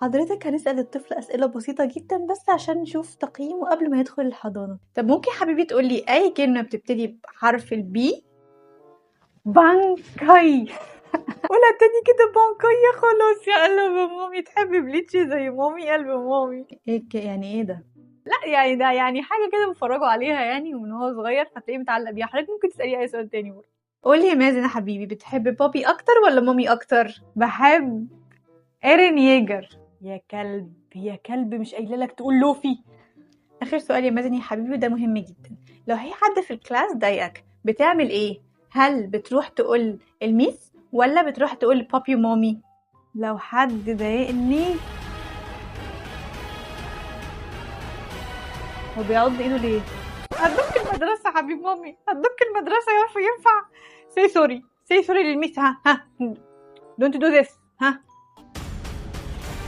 حضرتك هنسأل الطفل أسئلة بسيطة جدا بس عشان نشوف تقييمه قبل ما يدخل الحضانة. طب ممكن حبيبي تقولي أي كلمة بتبتدي بحرف البي؟ بانكاي. ولا تاني كده بانكاي خلاص يا قلب مامي، تحب بليتش زي مامي قلب مامي. يعني ايه ده؟ لا يعني ده يعني حاجة كده بفرجوا عليها يعني ومن هو صغير فتلاقيه متعلق بيها. حضرتك ممكن تسأليه أي سؤال تاني برضه. قولي يا مازن يا حبيبي، بتحب بابي أكتر ولا مامي أكتر؟ بحب ايرين ييجر. يا كلب يا كلب، مش قايله لك تقول لوفي. اخر سؤال يا مازن يا حبيبي، ده مهم جدا. لو في حد في الكلاس ضايقك بتعمل ايه؟ هل بتروح تقول الميس ولا بتروح تقول بابي ومامي؟ لو حد ضايقني هو بيعض ايده ليه؟ هتدك المدرسه حبيب مامي، هتدك المدرسه ينفع. سي سوري للميس. ها دونت دو ذس. ها